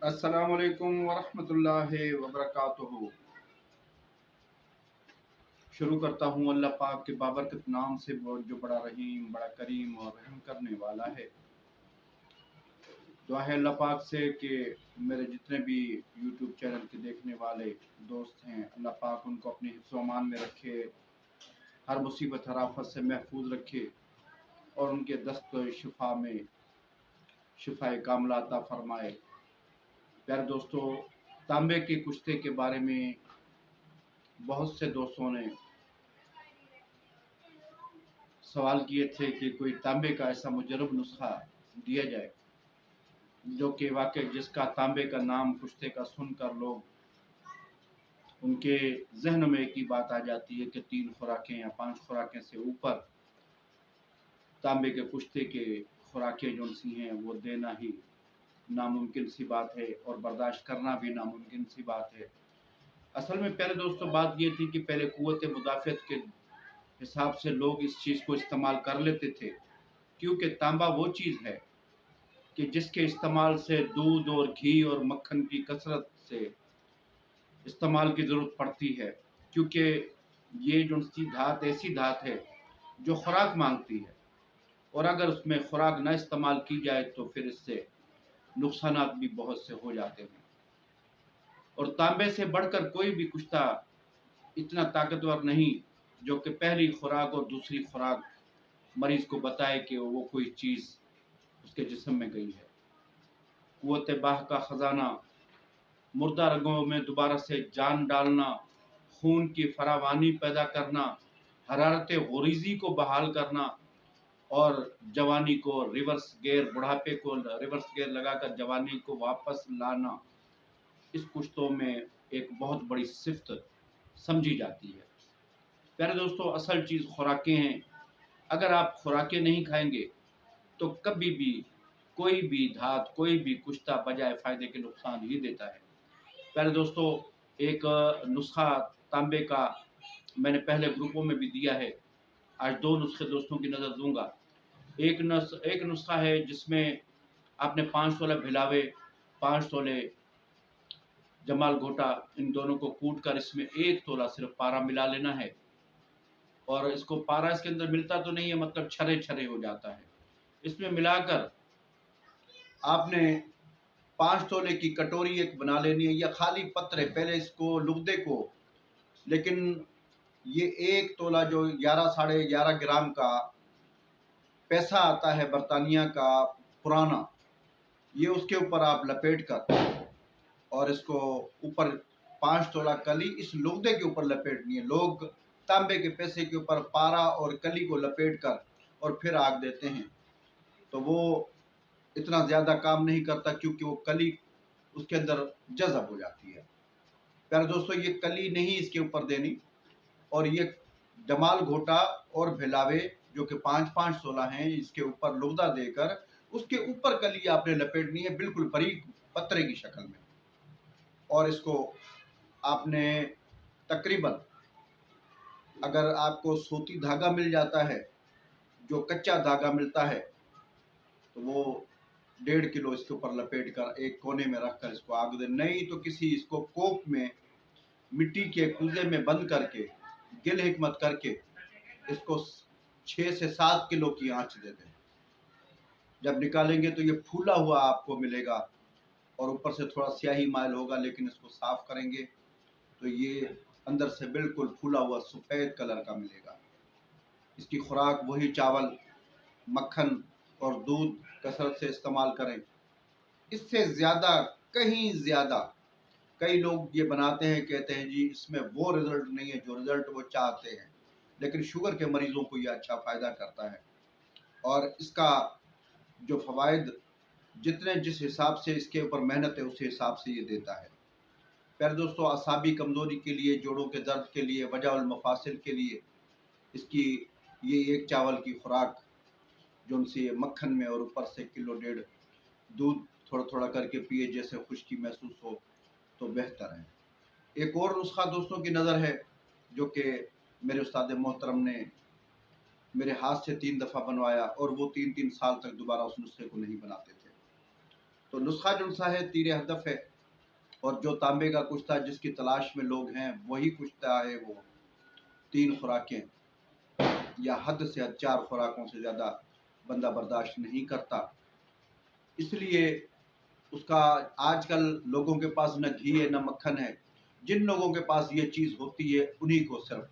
अस्सलामुअलैकुम वरहमतुल्लाहि वबरकातुहू। शुरू करता हूँ अल्लाह पाक के बाबरकत नाम से, वो जो बड़ा रहीम, बड़ा करीम और रहम करने वाला है। दुआ है अल्लाह पाक से कि मेरे जितने भी यूट्यूब चैनल के देखने वाले दोस्त हैं, अल्लाह पाक उनको अपने हिफ्ज़ व अमान में रखे, हर मुसीबत हर आफत से महफूज रखे और उनके दस्त शिफा में शिफाए कामला अता फरमाए। प्यारे दोस्तों, तांबे के कुश्ते के बारे में बहुत से दोस्तों ने सवाल किए थे कि कोई तांबे का ऐसा मुजरब नुस्खा दिया जाए जो कि वाकई जिसका तांबे का नाम कुश्ते का सुनकर लोग उनके जहन में एक ही बात आ जाती है कि 3 खुराकें या 5 खुराकें से ऊपर तांबे के कुश्ते के खुराकें जो सी हैं वो देना ही नामुमकिन सी बात है और बर्दाश्त करना भी नामुमकिन सी बात है। असल में प्यारे दोस्तों, बात ये थी कि पहले कुव्वत मुदाफ़ियत के हिसाब से लोग इस चीज़ को इस्तेमाल कर लेते थे, क्योंकि तांबा वो चीज़ है कि जिसके इस्तेमाल से दूध और घी और मक्खन की कसरत से इस्तेमाल की ज़रूरत पड़ती है, क्योंकि ये जो सी धात ऐसी धात है जो खुराक मांगती है और अगर उसमें खुराक न इस्तेमाल की जाए तो फिर इससे नुकसानात भी बहुत से हो जाते हैं। और तांबे से बढ़कर कोई भी कुश्ता इतना ताकतवर नहीं जो कि पहली खुराक और दूसरी खुराक मरीज को बताए कि वो कोई चीज़ उसके जिस्म में गई है। कुव्वत बाह का ख़जाना, मुर्दा रगों में दोबारा से जान डालना, खून की फरावानी पैदा करना, हरारत गुरीज़ी को बहाल करना और जवानी को रिवर्स गियर, बुढ़ापे को रिवर्स गियर लगाकर जवानी को वापस लाना, इस कुश्तों में एक बहुत बड़ी सिफ्त समझी जाती है। प्यारे दोस्तों, असल चीज़ खुराकें हैं। अगर आप खुराकें नहीं खाएंगे तो कभी भी कोई भी धात, कोई भी कुश्ता बजाय फ़ायदे के नुकसान ही देता है। प्यारे दोस्तों, एक नुस्खा तांबे का मैंने पहले ग्रुपों में भी दिया है। आज 2 नुस्खे दोस्तों की नज़र दूँगा। एक नुस्खा है जिसमें आपने 5 तोला भिलावे, 5 तोले जमाल घोटा, इन दोनों को कूट कर इसमें 1 तोला सिर्फ़ पारा मिला लेना है। और इसको पारा इसके अंदर मिलता तो नहीं है, मतलब छर्रे-छर्रे हो जाता है। इसमें मिलाकर आपने 5 तोले की कटोरी एक बना लेनी है या खाली पत्रे, पहले इसको लुगदे को, लेकिन ये 1 तोला जो 11 साढ़े 11 ग्राम का पैसा आता है बरतानिया का पुराना, ये उसके ऊपर आप लपेट कर और इसको ऊपर 5 तोला कली इस लुगदे के ऊपर लपेटनी है। लोग तांबे के पैसे के ऊपर पारा और कली को लपेट कर और फिर आग देते हैं, तो वो इतना ज़्यादा काम नहीं करता क्योंकि वो कली उसके अंदर जज़ब हो जाती है। प्यारे दोस्तों, ये कली नहीं इसके ऊपर देनी और ये जमाल घोटा और भिलावे जो कि 5-5 तोला हैं, इसके ऊपर लुगदा देकर उसके ऊपर कली आपने लपेटनी है बिल्कुल बारीक पत्रे की शक्ल में। और इसको आपने तकरीबन, अगर आपको सूती धागा मिल जाता है, जो कच्चा धागा मिलता है, तो वो 1.5 किलो इसके ऊपर लपेट कर एक कोने में रख कर इसको आग दे। नहीं तो किसी इसको कोप में मिट्टी के कूजे में बंद करके गिल हिकमत करके इसको 6 से 7 किलो की आंच दे दें। जब निकालेंगे तो ये फूला हुआ आपको मिलेगा और ऊपर से थोड़ा स्याही माइल होगा, लेकिन इसको साफ करेंगे तो ये अंदर से बिल्कुल फूला हुआ सफ़ेद कलर का मिलेगा। इसकी खुराक वही चावल, मक्खन और दूध कसरत से इस्तेमाल करें। इससे ज़्यादा, कहीं ज़्यादा कई लोग ये बनाते हैं, कहते हैं जी इसमें वो रिज़ल्ट नहीं है जो रिज़ल्ट वो चाहते हैं, लेकिन शुगर के मरीज़ों को ये अच्छा फ़ायदा करता है और इसका जो फ़वाइद जितने जिस हिसाब से इसके ऊपर मेहनत है उस हिसाब से ये देता है। प्यारे दोस्तों, असाबी कमज़ोरी के लिए, जोड़ों के दर्द के लिए, वजह उल मफासिल के लिए इसकी ये एक चावल की खुराक जो उनसे मक्खन में और ऊपर से 1.5 किलो दूध थोड़ा-थोड़ा करके पिए, जैसे खुश्की महसूस हो तो बेहतर है। एक और नुस्खा दोस्तों की नज़र है जो कि मेरे उस्ताद मोहतरम ने मेरे हाथ से 3 दफ़ा बनवाया और वो 3-3 साल तक दोबारा उस नुस्खे को नहीं बनाते थे। तो नुस्खा जो सा है तीर हदफ है, और जो तांबे का कुश्ता जिसकी तलाश में लोग हैं वही कुश्ता है, वो 3 खुराकें या हद से हद 4 खुराकों से ज़्यादा बंदा बर्दाश्त नहीं करता। इसलिए उसका आजकल लोगों के पास न घी है न मक्खन है। जिन लोगों के पास ये चीज़ होती है उन्हीं को सिर्फ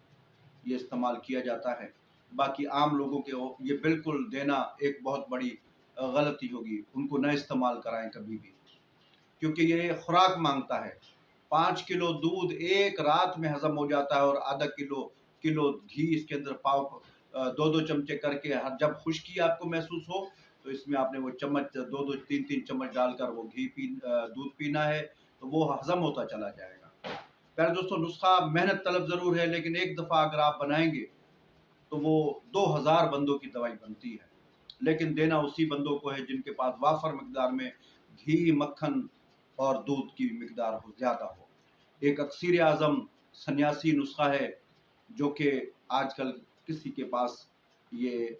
ये इस्तेमाल किया जाता है। बाकी आम लोगों के ये बिल्कुल देना एक बहुत बड़ी गलती होगी। उनको न इस्तेमाल कराएं कभी भी, क्योंकि ये खुराक मांगता है। 5 किलो दूध एक रात में हजम हो जाता है, और आधा किलो घी इसके अंदर पाव 2-2 चमचे करके, हर जब खुश्की आपको महसूस हो तो इसमें आपने वो चम्मच 2-2 3-3 चम्मच डालकर वो दूध पीना है, तो वो हजम होता चला जाएगा। प्यारे दोस्तों, नुस्खा मेहनत तलब ज़रूर है, लेकिन एक दफ़ा अगर आप बनाएंगे तो वो 2000 बंदों की दवाई बनती है। लेकिन देना उसी बंदों को है जिनके पास वाफर मकदार में घी, मक्खन और दूध की मिकदार हो, ज़्यादा हो। एक अक्सीर आज़म सन्यासी नुस्खा है, जो कि आजकल किसी के पास ये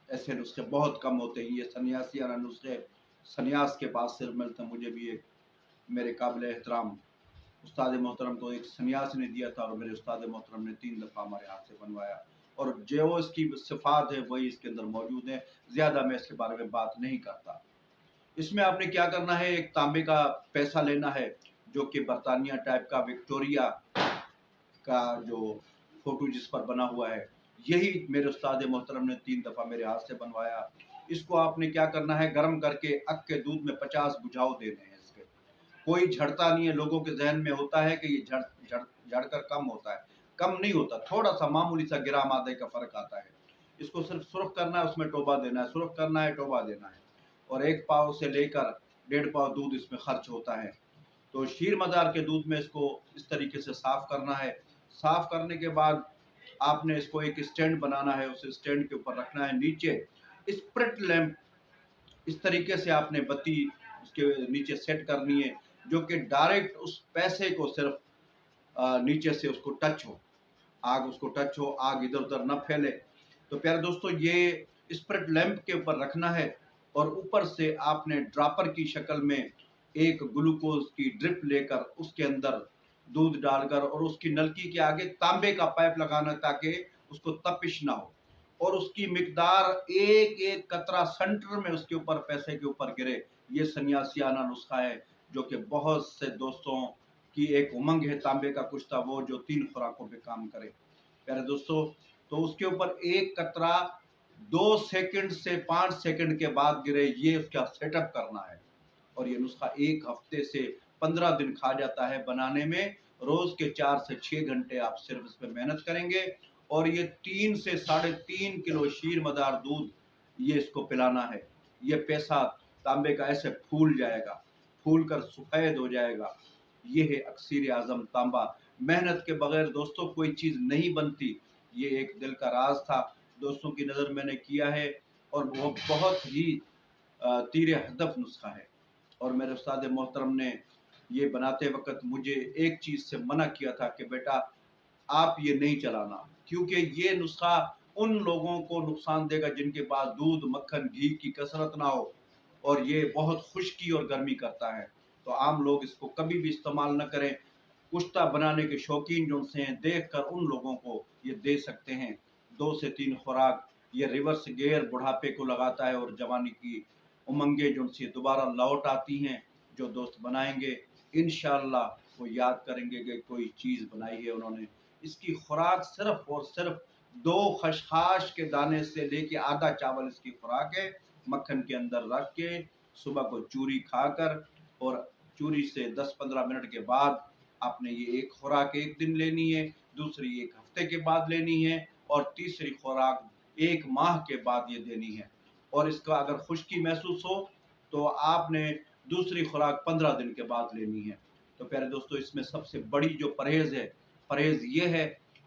ऐसे नुस्खे बहुत कम होते हैं। ये सन्यासियाना नुस्खे सन्यास के पास सिर्फ मिलते हैं। मुझे भी एक मेरे काबिल एहतराम उस्ताद मोहतरम को एक सन्यासी ने दिया था, और मेरे उस्ताद मोहतरम ने 3 दफ़ा हमारे हाथ से बनवाया, और जो इसकी सिफात है वही इसके अंदर मौजूद है। ज़्यादा मैं इसके बारे में बात नहीं करता। इसमें आपने क्या करना है, एक तांबे का पैसा लेना है, जो कि बरतानिया टाइप का, विक्टोरिया का जो फोटो जिस पर बना हुआ है, यही मेरे उस्ताद मोहतरम ने 3 दफ़ा मेरे हाथ से बनवाया। इसको आपने क्या करना है, गर्म करके अक के दूध में 50 बुझाव देने हैं। इसके कोई झड़ता नहीं है। लोगों के जहन में होता है कि ये झड़कर कम होता है। कम नहीं होता, थोड़ा सा मामूली सा ग्राम आधे का फर्क आता है। इसको सिर्फ सुरख करना है, उसमें टोबा देना है, सुरख करना है, टोबा देना है, और 1 पाव से लेकर 1.5 पाव दूध इसमें खर्च होता है। तो शीर मदार के दूध में इसको इस तरीके से साफ़ करना है। साफ़ करने के बाद आपने इसको एक स्टैंड बनाना है, उस स्टैंड के ऊपर रखना है। नीचे स्प्रिट लैंप इस तरीके से आपने बत्ती उसके नीचे सेट करनी है, जो कि डायरेक्ट उस पैसे को सिर्फ नीचे से उसको टच हो, आग उसको टच हो, आग इधर उधर न फैले। तो प्यारे दोस्तों, ये स्प्रिट लैंप के ऊपर रखना है, और ऊपर से आपने ड्रॉपर की शक्ल में एक ग्लूकोज की ड्रिप लेकर उसके अंदर दूध डालकर, और उसकी नलकी के आगे तांबे का पाइप लगाना, ताकि उसको तपिश ना हो, और उसकी मिकदार एक एक कतरा सेंटर में उसके ऊपर पैसे के ऊपर गिरे। ये सन्यासियाना नुस्खा है, जो कि बहुत से दोस्तों की एक उमंग है। तांबे का कुश्ता, वो जो 3 खुराकों पे काम करे। प्यारे दोस्तों, तो उसके ऊपर एक कतरा 2 सेकंड से 5 सेकंड के बाद गिरे, ये उसका सेटअप करना है। और ये नुस्खा 1 हफ्ते से 15 दिन खा जाता है बनाने में। रोज के 4 से 6 घंटे आप सिर्फ इस पे मेहनत करेंगे, और ये 3 से 3.5 किलो शीर मदार दूध ये इसको पिलाना है। ये पैसा तांबे का ऐसे फूल जाएगा, फूल कर सफ़ेद हो जाएगा। ये है अक्सीर आज़म तांबा। मेहनत के बगैर दोस्तों कोई चीज़ नहीं बनती। ये एक दिल का राज था, दोस्तों की नज़र मैंने किया है, और वो बहुत ही तीर हदफ नुस्खा है। और मेरे उस्ताद मोहतरम ने ये बनाते वक़्त मुझे एक चीज़ से मना किया था कि बेटा आप ये नहीं चलाना, क्योंकि ये नुस्खा उन लोगों को नुकसान देगा जिनके पास दूध, मक्खन, घी की कसरत ना हो, और ये बहुत खुश्की और गर्मी करता है। तो आम लोग इसको कभी भी इस्तेमाल न करें। कुश्ता बनाने के शौकीन जो से हैं, देख कर उन लोगों को ये दे सकते हैं। 2 से 3 खुराक ये रिवर्स गियर बुढ़ापे को लगाता है, और जवानी की उमंगें जो से दोबारा लौट आती हैं। जो दोस्त बनाएंगे इंशाअल्लाह वो याद करेंगे कि कोई चीज़ बनाई है उन्होंने। इसकी खुराक सिर्फ और सिर्फ 2 खसखस के दाने से लेके आधा चावल इसकी खुराक है। मक्खन के अंदर रख के सुबह को चूरी खाकर, और चूरी से 10-15 मिनट के बाद आपने ये एक खुराक एक दिन लेनी है, दूसरी 1 हफ्ते के बाद लेनी है, और तीसरी खुराक 1 माह के बाद ये देनी है। और इसका अगर खुश्की महसूस हो तो आपने दूसरी खुराक 15 दिन के बाद लेनी है। तो प्यारे दोस्तों, इसमें सबसे बड़ी जो परहेज़ है, परहेज़ ये है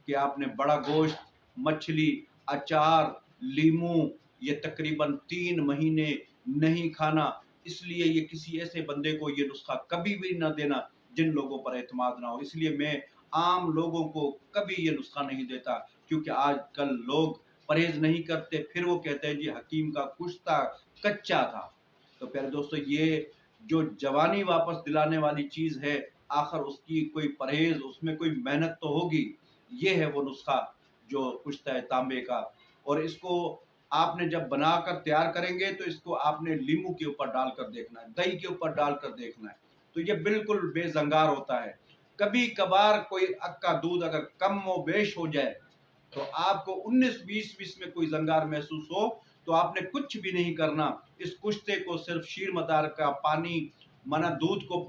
कि आपने बड़ा गोश्त, मछली, अचार, लीमू ये तकरीबन 3 महीने नहीं खाना। इसलिए ये किसी ऐसे बंदे को ये नुस्खा कभी भी ना देना जिन लोगों पर एतमाद ना हो। इसलिए मैं आम लोगों को कभी ये नुस्खा नहीं देता, क्योंकि आजकल लोग परहेज़ नहीं करते, फिर वो कहते हैं जी हकीम का कुश्ता कच्चा था। तो प्यारे दोस्तों, ये जो जवानी वापस दिलाने वाली चीज़ है, आखिर उसकी कोई परहेज़, उसमें कोई मेहनत तो होगी। ये है वो नुस्खा जो कुश्ता है तांबे का। और इसको आपने जब बनाकर तैयार करेंगे तो इसको आपने नींबू के ऊपर डालकर देखना है, दही के ऊपर डालकर देखना है, तो ये बिल्कुल बेज़ंगार होता है। कभी-कभार कोई अग का दूध अगर कम व बेश हो जाए, तो आपको 19-20 में कोई ज़ंगार महसूस हो, तो आपने कुछ भी नहीं करना। इस कुश्ते को सिर्फ़ शीर मदार का पानी, माना दूध को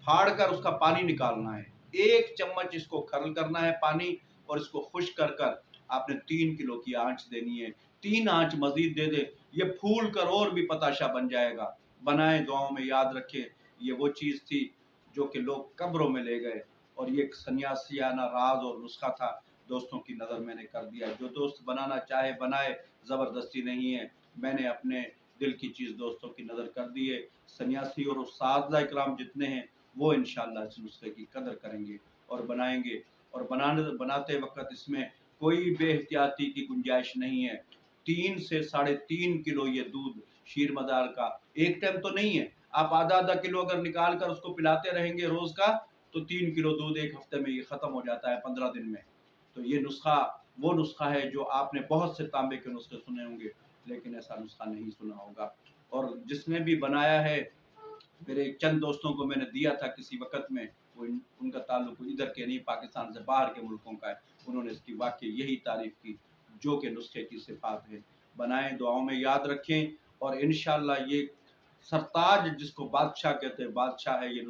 फाड़ कर उसका पानी निकालना है। 1 चम्मच इसको खर्ल करना है पानी, और इसको खुश्क कर आपने 3 किलो की आँच देनी है। 3 आँच मज़ीद दे दें, ये फूल कर और भी पताशा बन जाएगा। बनाएँ, दुआओं में याद रखें। ये वो चीज़ थी जो कि लोग कब्रों में ले गए, और ये एक सन्यासियाना राज़ और नुस्खा था। दोस्तों की नज़र मैंने कर दिया। जो दोस्त बनाना चाहे बनाए, ज़बरदस्ती नहीं है। मैंने अपने दिल की चीज़ दोस्तों की नज़र कर दी है। सन्यासी और उस्ताद इकराम जितने हैं, वो इंशाअल्लाह इस नुस्खे की कदर करेंगे और बनाएंगे। और बनाते वक्त इसमें कोई बेहतियाती की गुंजाइश नहीं है। 3 से 3.5 किलो ये दूध शीर मदार का एक टाइम तो नहीं है। आप आधा-आधा किलो अगर निकाल कर उसको पिलाते रहेंगे रोज़ का, तो 3 किलो दूध 1 हफ्ते में ये ख़त्म हो जाता है, 15 दिन में। तो ये नुस्खा वो नुस्खा है जो आपने बहुत से तांबे के नुस्खे सुने होंगे, लेकिन ऐसा नुस्खा नहीं सुना होगा। और जिसने भी बनाया है, मेरे चंद दोस्तों को मैंने दिया था किसी वक़्त में, वो उनका ताल्लुक इधर के नहीं, पाकिस्तान से बाहर के मुल्कों का है। उन्होंने इसकी वाक़ई यही तारीफ़ की, जो कि नुस्खे की सिफ़ात है। बनाएँ, दुआओं में याद रखें, और इंशाअल्लाह ये सरताज जिसको बादशाह कहते हैं, बादशाह है ये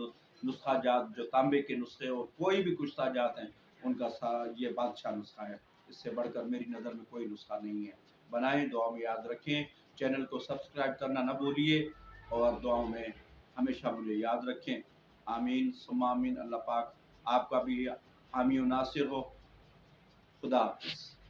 नुस्खा जात, जो तांबे के नुस्खे और कोई भी कुश्ता जात हैं, उनका ये बादशाह नुस्खा है। इससे बढ़कर मेरी नज़र में कोई नुस्खा नहीं है। बनाएँ, दुआओं में याद रखें। चैनल को सब्सक्राइब करना ना भूलिए, और दुआओं में हमेशा मुझे याद रखें। आमीन सुम्मा आमीन। अल्लाह पाक आपका भी हामी और नासिर हो। खुदा हाफ़िज़।